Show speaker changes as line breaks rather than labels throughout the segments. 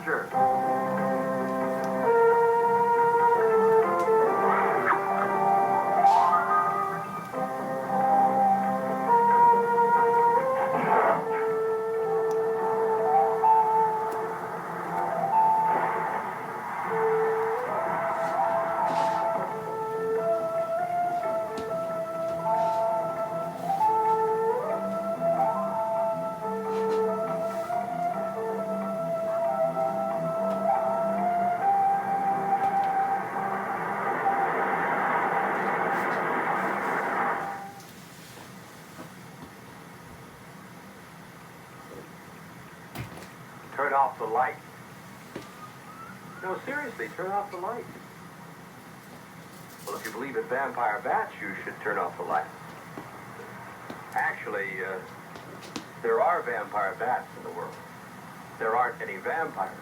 adventure. Turn off the light. No, seriously, turn off the light. Well, if you believe in vampire bats, you should turn off the light. Actually, there are vampire bats in the world. There aren't any vampires.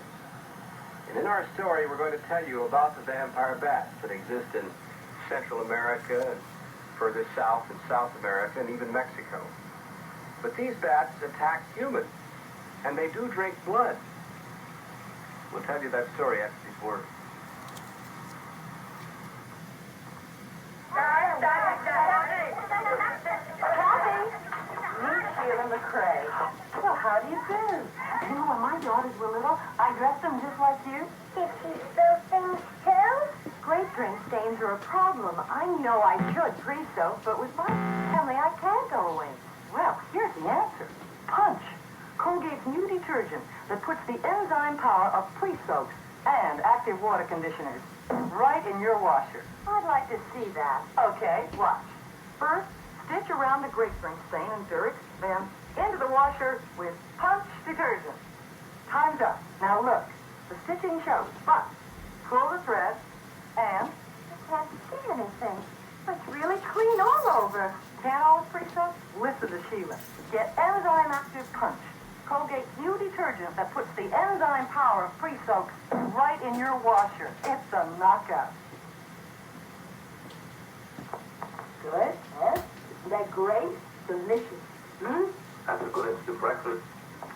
And in our story, we're going to tell you about the vampire bats that exist in Central America, and further south in South America, and even Mexico. But these bats attack humans. And they do drink blood. We'll tell you that story after these words.
Kathy! Meet Sheila McCrae. Well, how do you do? You know, when my daughters were little, I dressed them just like you.
Did she spill things too?
Grape drink stains are a problem. I know I should pre-soak, but with my family, I can't go away. Well, here's the answer. Punch. Colgate's new detergent that puts the enzyme power of pre-soaks and active water conditioners right in your washer.
I'd like to see that.
Okay, watch. First, stitch around the grape drink stain and dirt, then into the washer with Punch detergent. Time's up. Now look, the stitching shows, but pull the thread and...
I can't see anything. It's really clean all over.
Can't always pre-soak? Listen to Sheila. Get Enzyme Active Punch. Colgate's new detergent that puts the enzyme power of pre-soaks right in your washer. It's a knockout.
Good, yes? Isn't that great? Delicious.
That's a good instant breakfast.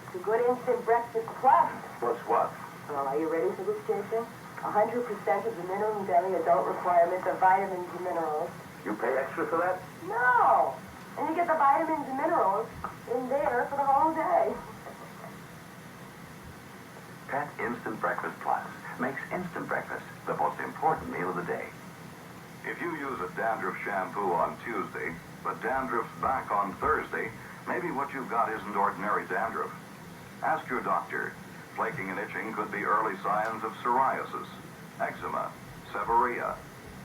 It's a good instant breakfast plus.
What's what?
Well, are you ready for this, Jason? 100% of the minimum daily adult requirements of vitamins and minerals.
You pay extra for that?
No! And you get the vitamins and minerals in there for the whole day.
Pet Instant Breakfast Plus makes instant breakfast the most important meal of the day.
If you use a dandruff shampoo on Tuesday, but dandruff's back on Thursday, maybe what you've got isn't ordinary dandruff. Ask your doctor. Flaking and itching could be early signs of psoriasis, eczema, seborrhea.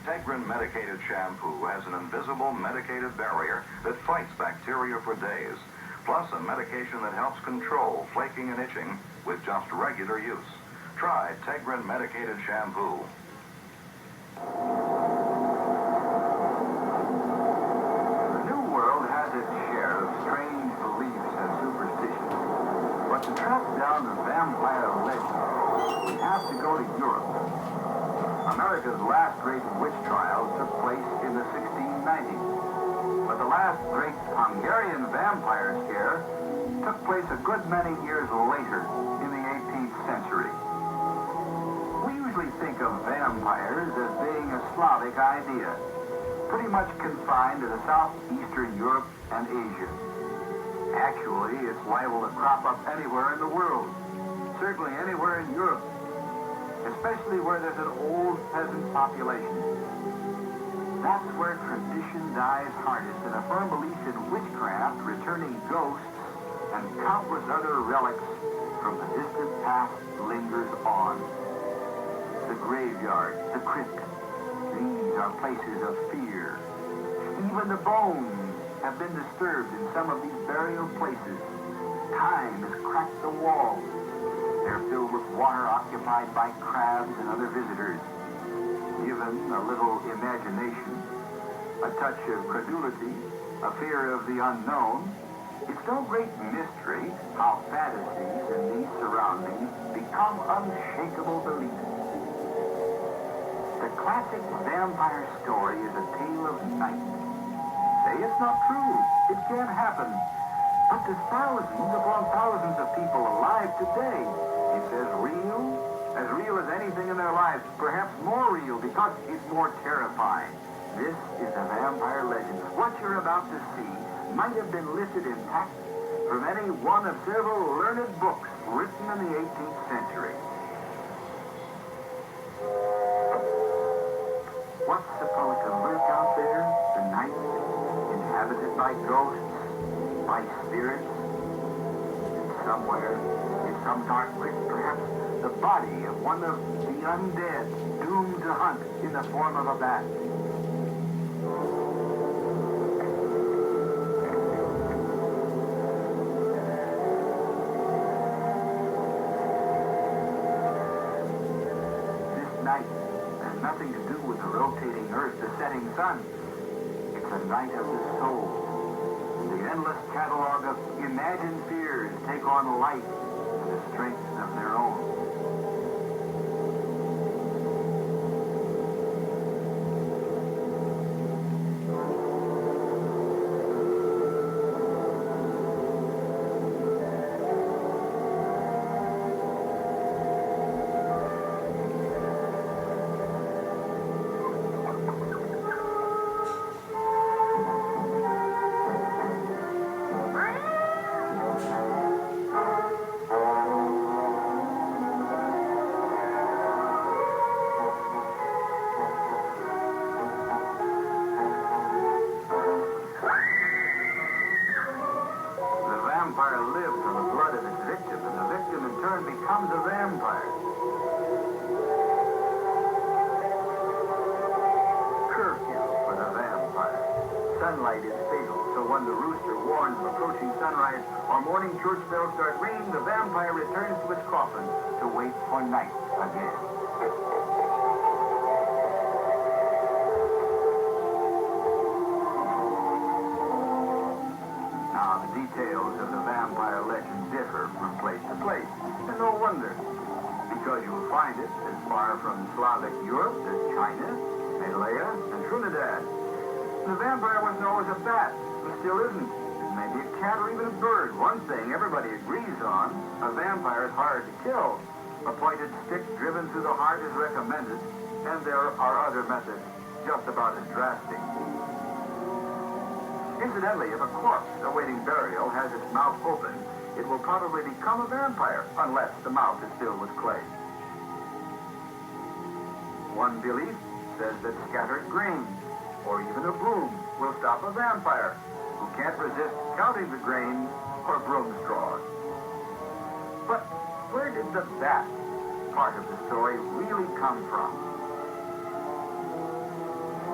Tegrin medicated shampoo has an invisible medicated barrier that fights bacteria for days, plus a medication that helps control flaking and itching with just regular use. Try Tegrin medicated shampoo.
The New World has its share of strange beliefs and superstitions. But to track down the vampire legend, we have to go to Europe. America's last great witch trials took place in the 1690s. But the last great Hungarian vampire scare took place a good many years later in the 18th century. We usually think of vampires as being a Slavic idea, pretty much confined to the southeastern Europe and Asia. Actually, it's liable to crop up anywhere in the world, certainly anywhere in Europe, especially where there's an old peasant population. That's where tradition dies hardest, and a firm belief in witchcraft, returning ghosts, and countless other relics from the distant past lingers on. The graveyard, the crypt, these are places of fear. Even the bones have been disturbed in some of these burial places. Time has cracked the walls. They're filled with water occupied by crabs and other visitors. Given a little imagination, a touch of credulity, a fear of the unknown, it's no great mystery how fantasies in these surroundings become unshakable beliefs. The classic vampire story is a tale of night. Say it's not true. It can happen. But there's thousands upon thousands of people alive today It's as real as anything in their lives, perhaps more real because it's more terrifying. This is a vampire legend. What you're about to see might have been lifted intact from any one of several learned books written in the 18th century. What's supposed to lurk out there tonight, inhabited by ghosts, by spirits? Somewhere, in some dark place, perhaps the body of one of the undead, doomed to hunt in the form of a bat. This night has nothing to do with the rotating earth, the setting sun. It's a night of the soul. The endless catalog of imagined fears take on life and a strength of their own. Lives on the blood of its victim, and the victim in turn becomes a vampire. Curfew for the vampire. Sunlight is fatal, so when the rooster warns of approaching sunrise or morning church bells start ringing, the vampire returns to its coffin to wait for night again. Now, the details of the vampire legend differ from place to place, and no wonder, because you will find it as far from Slavic Europe as China, Malaya, and Trinidad. The vampire was known as a bat, but still isn't. It may be a cat or even a bird. One thing everybody agrees on, a vampire is hard to kill. A pointed stick driven through the heart is recommended, and there are other methods just about as drastic. Incidentally, if a corpse awaiting burial has its mouth open, it will probably become a vampire, unless the mouth is filled with clay. One belief says that scattered grains, or even a broom, will stop a vampire who can't resist counting the grains or broom straws. But where did the bat part of the story really come from?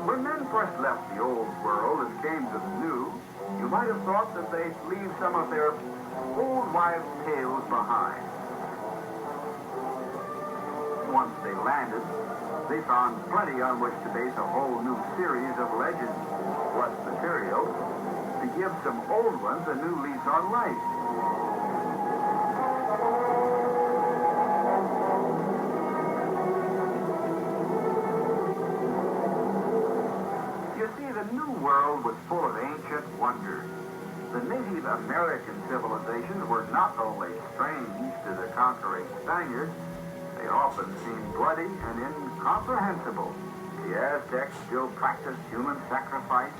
When men first left the old world and came to the new, you might have thought that they'd leave some of their old wives' tales behind. Once they landed, they found plenty on which to base a whole new series of legends, plus material to give some old ones a new lease on life. The New World was full of ancient wonders. The Native American civilizations were not only strange to the conquering Spaniards, they often seemed bloody and incomprehensible. The Aztecs still practiced human sacrifice,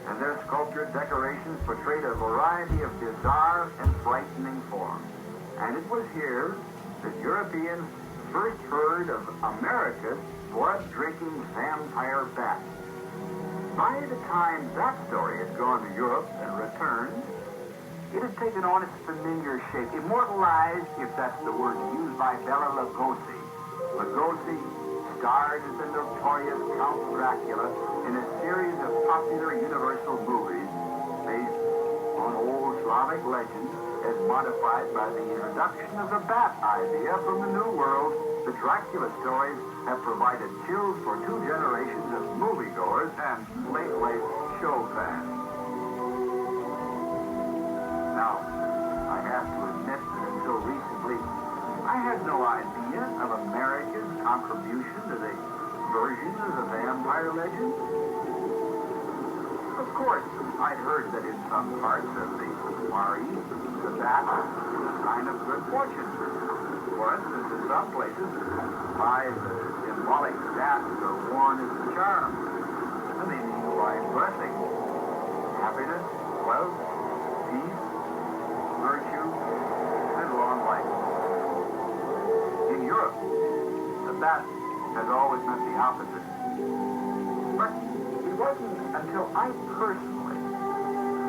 and their sculptured decorations portrayed a variety of bizarre and frightening forms. And it was here that Europeans first heard of America's blood-drinking vampire bat. By the time that story had gone to Europe and returned, it had taken on its familiar shape, immortalized, if that's the word used by Bela Lugosi. Lugosi starred as the notorious Count Dracula in a series of popular Universal movies based on old Slavic legends as modified by the introduction of the bat idea from the New World. The Dracula stories have provided chills for two generations of moviegoers and late show fans. Now, I have to admit that until recently, I had no idea of America's contribution to the version of the vampire legend. Of course, I'd heard that in some parts of the Far East, the bat is a sign of good fortune. For instance, in some places, 5 symbolic stabs are worn as a charm. And they mean blessing, happiness, wealth, peace, virtue, and long life. In Europe, the bat has always meant the opposite. But it wasn't until I personally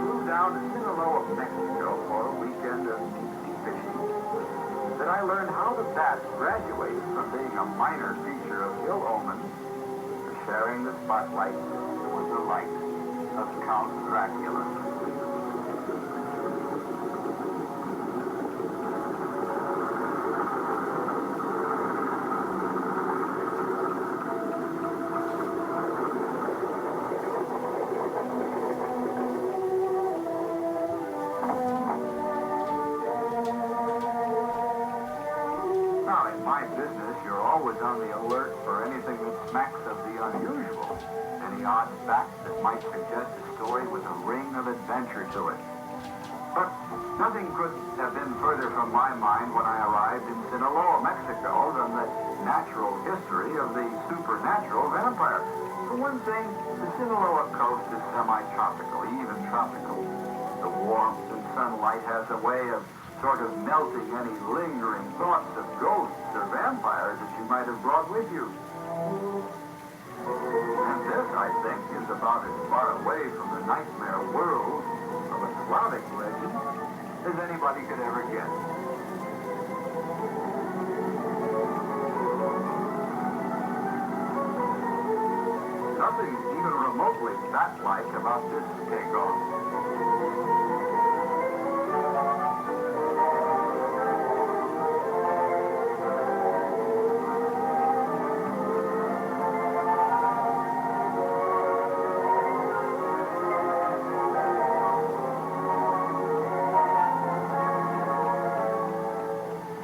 flew down to Sinaloa, Mexico for a weekend of deep-sea fishing that I learned how the bat graduated from being a minor feature of ill omen to sharing the spotlight with the light of Count Dracula. Now, in my business, you're always on the alert for anything that smacks of the unusual. Any odd fact that might suggest a story with a ring of adventure to it. But nothing could have been further from my mind when I arrived in Sinaloa, Mexico, than the natural history of the supernatural vampire. For one thing, the Sinaloa coast is semi-tropical, even tropical. The warmth and sunlight has a way of sort of melting any lingering thoughts of ghosts or vampires that you might have brought with you. And this, I think, is about as far away from the nightmare world of a Slavic legend as anybody could ever get. Nothing even remotely bat-like about this takeoff.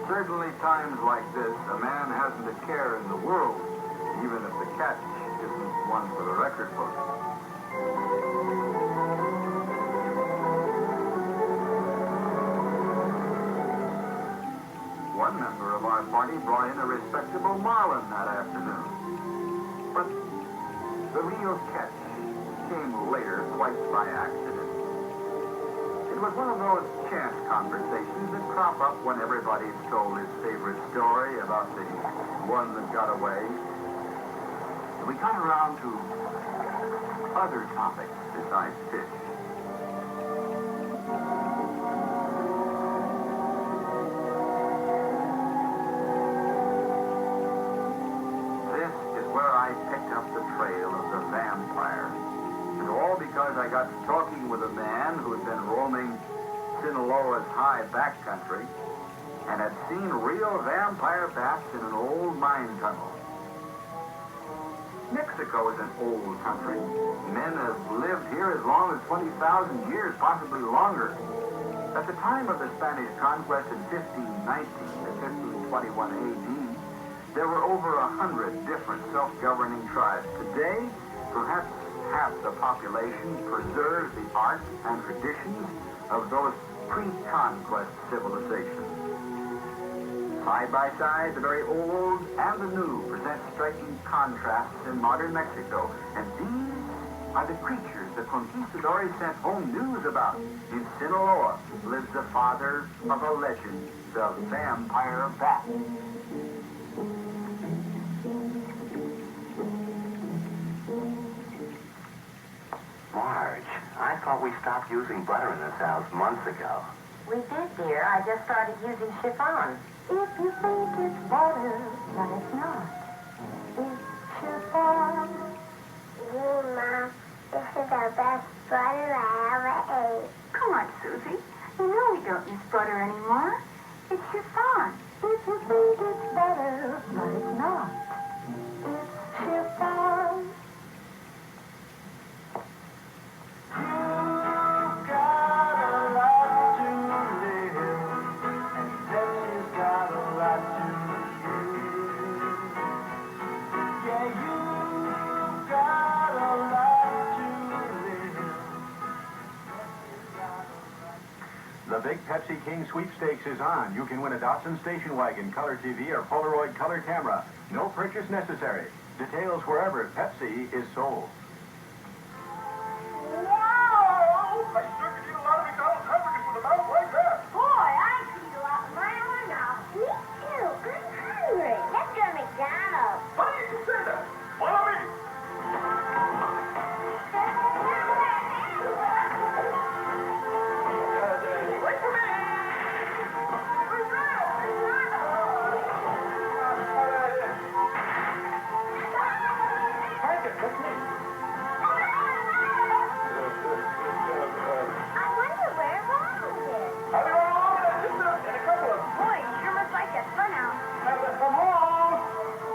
Certainly times like this, a man hasn't a care in the world, even if the catch isn't one for the record book. One member of our party brought in a respectable marlin that afternoon. But the real catch came later, quite by accident. It was one of those chance conversations that crop up when everybody's told his favorite story about the one that got away. We got around to other topics besides fish. This is where I picked up the trail of the vampire. And all because I got to talking with a man who had been roaming Sinaloa's high backcountry and had seen real vampire bats in an old mine tunnel. Mexico is an old country. Men have lived here as long as 20,000 years, possibly longer. At the time of the Spanish conquest in 1519 to 1521 AD, there were over 100 different self-governing tribes. Today, perhaps half the population preserves the art and traditions of those pre-conquest civilizations. Side by side, the very old and the new present striking contrasts in modern Mexico. And these are the creatures the conquistadores sent home news about. In Sinaloa lives the father of a legend, the vampire bat.
Marge, I thought we stopped using butter in this house months ago.
We did, dear. I just started using chiffon. If you think it's butter, but it's not. It's chiffon.
Gee, Mom, this is the best butter I ever ate.
Come on, Susie. You know we don't use butter anymore. It's chiffon. If you think it's butter, but it's not. It's chiffon.
big Pepsi King sweepstakes is on. You can win a Datsun station wagon, color TV, or Polaroid color camera. No purchase necessary. Details wherever Pepsi is sold.
Wow! I sure could eat a lot of McDonald's hamburgers with a mouth like that.
Boy, I could eat a lot with my arm now. Me too. I'm hungry. Let's go to McDonald's.
Funny you say that. Follow me. Wait for me.
I wonder where Ron is.
I'll be right along in a couple of
Boy, you sure must like that funhouse.
Come home.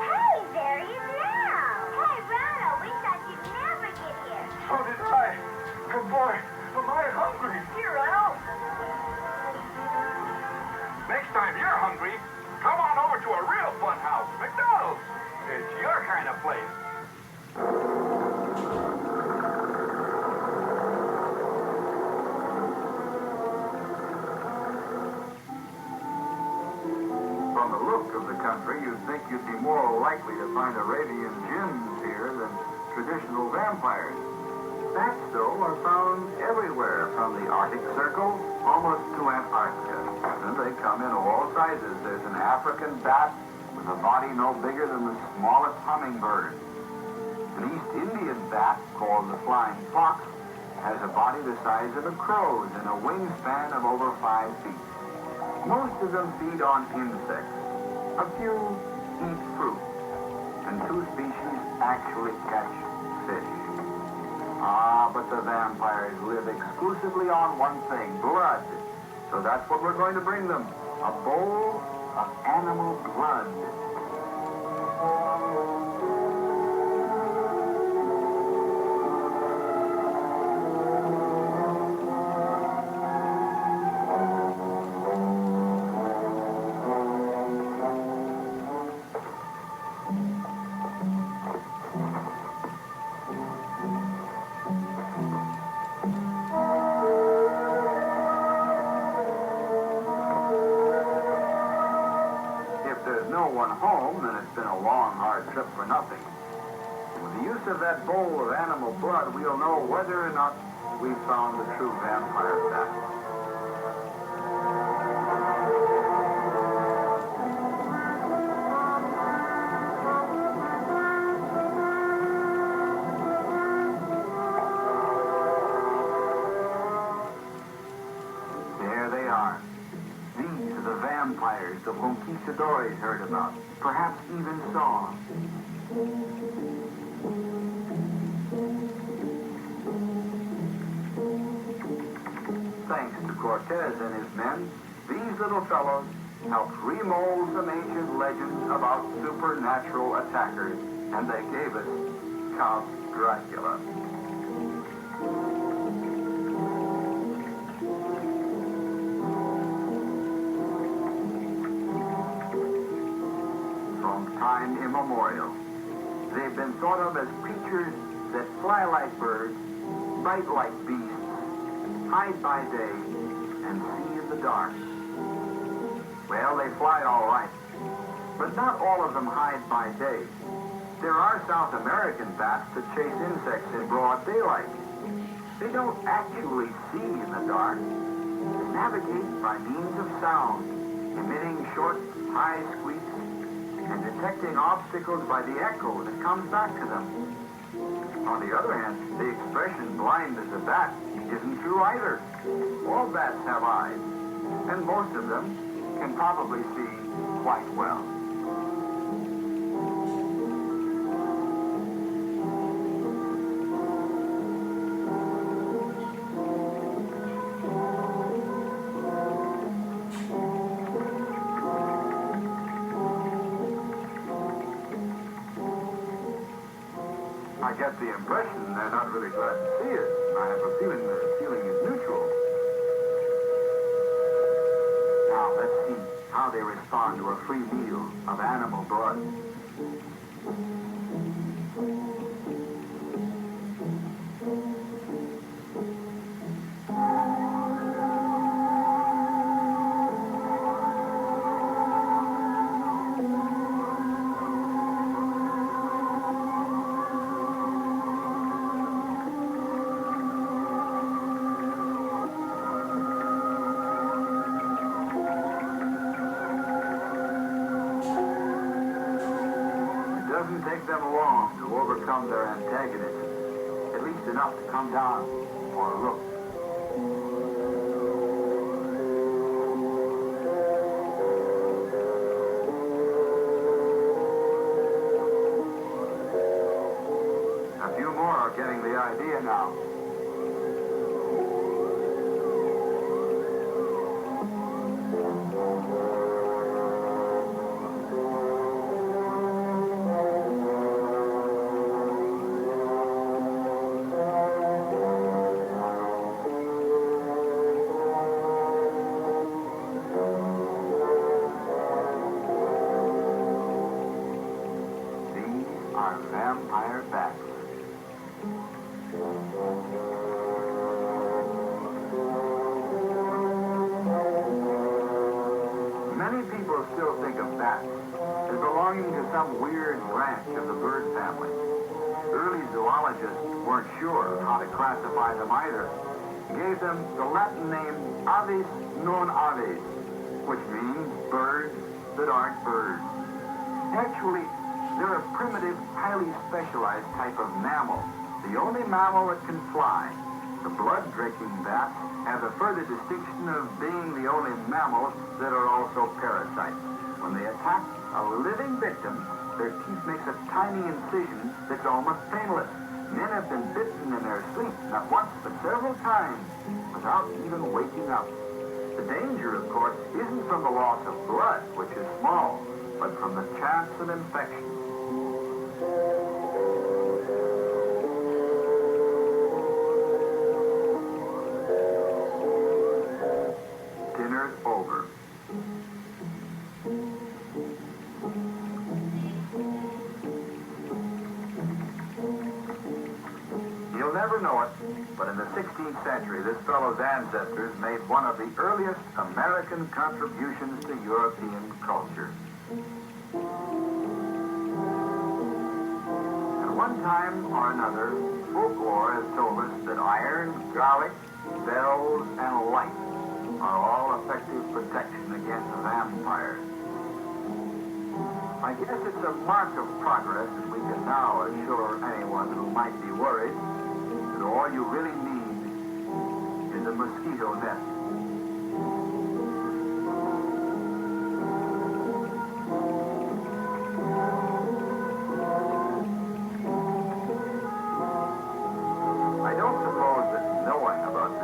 Hey, there he is now. Hey, Ronald, we thought you'd never get here.
So did I. Good boy. Am I hungry?
Here, Ronald.
Next time you're hungry, come on over to a real fun house, McDonald's. It's your kind of place. From the look of the country, you'd think you'd be more likely to find Arabian jinns here than traditional vampires. Bats, though, are found everywhere, from the Arctic Circle almost to Antarctica. And they come in all sizes. There's an African bat with a body no bigger than the smallest hummingbird. An East Indian bat, called the flying fox, has a body the size of a crow's and a wingspan of over 5 feet. Most of them feed on insects. A few eat fruit. And 2 species actually catch fish. Ah, but the vampires live exclusively on one thing, blood. So that's what we're going to bring them. A bowl of animal blood. Trip for nothing. With the use of that bowl of animal blood, we'll know whether or not we've found the true vampire bat. There they are. These are the vampires the conquistadores heard about, perhaps even saw. Thanks to Cortez and his men, these little fellows helped remold some ancient legends about supernatural attackers, and they gave us Count Dracula. From time immemorial, they've been thought of as creatures that fly like birds, bite like beasts, hide by day, and see in the dark. Well, they fly all right, but not all of them hide by day. There are South American bats that chase insects in broad daylight. They don't actually see in the dark. They navigate by means of sound, emitting short, high squeaks, and detecting obstacles by the echo that comes back to them. On the other hand, the expression blind as a bat isn't true either. All bats have eyes, and most of them can probably see quite well. I get the impression they're not really glad to see it. I have a feeling the feeling is neutral. Now, let's see how they respond to a free meal of animal blood. to overcome their antagonism, at least enough to come down for a look. A few more are getting the idea now. Are vampire bats. Many people still think of bats as belonging to some weird branch of the bird family. Early zoologists weren't sure how to classify them either. Gave them the Latin name aves non aves, which means birds that aren't birds. Actually, they're a primitive, highly specialized type of mammal, the only mammal that can fly. The blood-drinking bats have the further distinction of being the only mammals that are also parasites. When they attack a living victim, their teeth makes a tiny incision that's almost painless. Men have been bitten in their sleep, not once, but several times, without even waking up. The danger, of course, isn't from the loss of blood, which is small, but from the chance of infection. Dinner's over. You'll never know it, but in the 16th century, this fellow's ancestors made one of the earliest American contributions to European culture. One time or another, folklore has told us that iron, garlic, bells, and light are all effective protection against vampires. I guess it's a mark of progress that we can now assure anyone who might be worried that all you really need is a mosquito net.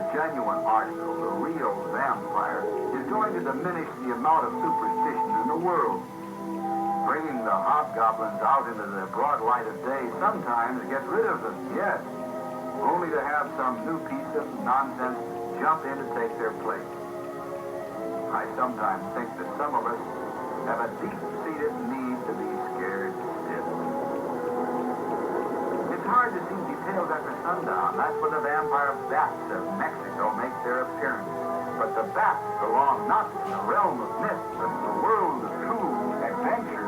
Genuine article, the real vampire, is going to diminish the amount of superstition in the world. Bringing the hobgoblins out into the broad light of day sometimes gets rid of them, yes, only to have some new piece of nonsense jump in to take their place. I sometimes think that some of us have a deep-seated need to be scared stiff. It's hard to see details after sundown. That's when the vampire bats of Mexico make their appearance. But the bats belong not in the realm of myth, but in the world of true adventure.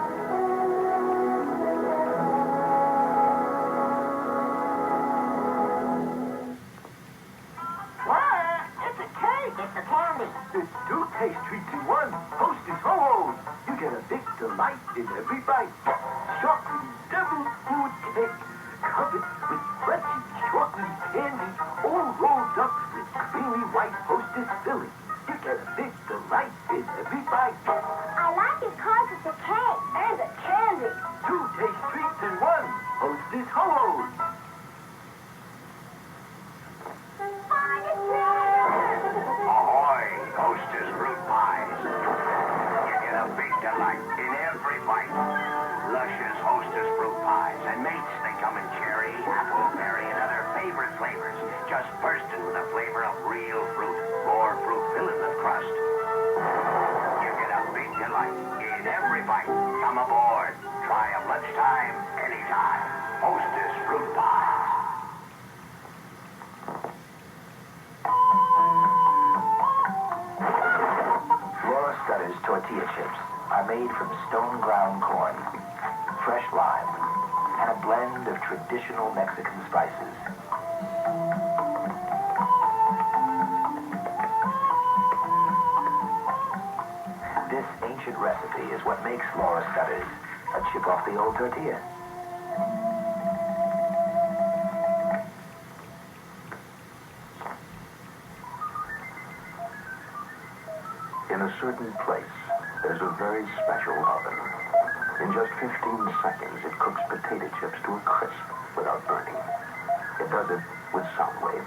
It's a cake. It's a candy.
It's 2 taste treats in one. Hostess Ho-Ho's. You get a big delight in every bite. Chocolate devil food cake. Covered with crunchy chocolate candy, all rolled up with creamy white Hostess filling. You get a big delight in every bite.
I like it because it's a cake and a candy.
2 taste treats in one. Hostess Ho-Ho's.
Ahoy, Hostess fruit pies. You get a big delight in every bite. Luscious Hostess fruit pies. And mates, they come in cherry, apple, berry, and other favorite flavors. Just bursting with the flavor of real fruit. More fruit filling the crust. You get a big delight in every bite. Come aboard. Try 'em lunchtime, anytime. Hostess fruit pies.
Flora Scudder's tortilla chips are made from stone-ground corn, fresh lime, and a blend of traditional Mexican spices. This ancient recipe is what makes Flora Scudder's a chip off the old tortilla. In a certain place, there's a very special oven. In just 15 seconds, it cooks potato chips to a crisp without burning. It does it with sound waves.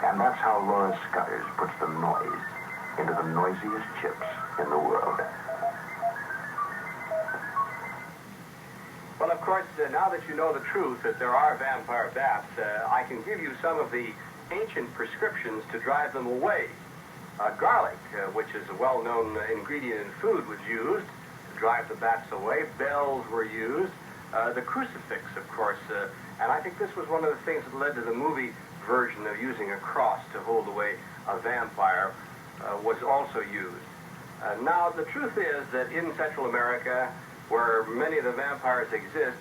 And that's how Laura Scutters puts the noise into the noisiest chips in the world.
Well, of course, now that you know the truth that there are vampire bats, I can give you some of the ancient prescriptions to drive them away. Garlic, which is a well-known ingredient in food, was used to drive the bats away. Bells were used. The crucifix, of course, and I think this was one of the things that led to the movie version of using a cross to hold away a vampire, was also used. Now, the truth is that in Central America, where many of the vampires exist,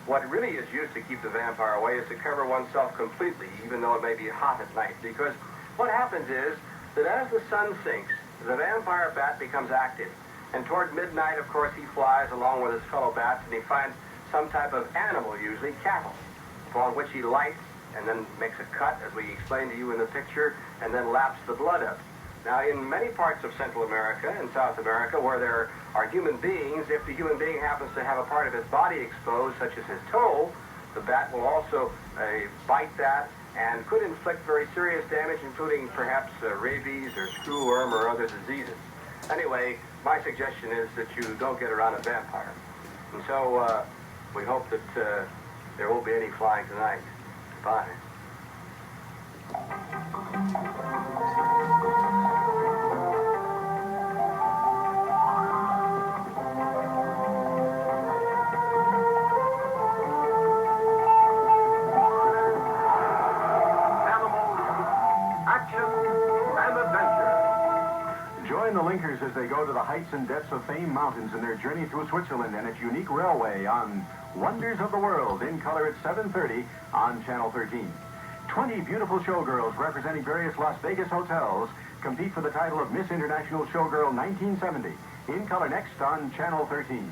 what really is used to keep the vampire away is to cover oneself completely, even though it may be hot at night. Because what happens is that as the sun sinks, the vampire bat becomes active. And toward midnight, of course, he flies along with his fellow bats, and he finds some type of animal, usually cattle, upon which he lights and then makes a cut, as we explained to you in the picture, and then laps the blood up. Now, in many parts of Central America and South America where there are human beings, if the human being happens to have a part of his body exposed, such as his toe, the bat will also bite that and could inflict very serious damage, including perhaps rabies or screwworm or other diseases. Anyway, my suggestion is that you don't get around a vampire. And so we hope that there won't be any flying tonight. Bye.
Join the Linkers as they go to the heights and depths of Fame Mountains in their journey through Switzerland and its unique railway on Wonders of the World, in color at 7:30 on Channel 13. 20 beautiful showgirls representing various Las Vegas hotels compete for the title of Miss International Showgirl 1970, in color next on Channel 13.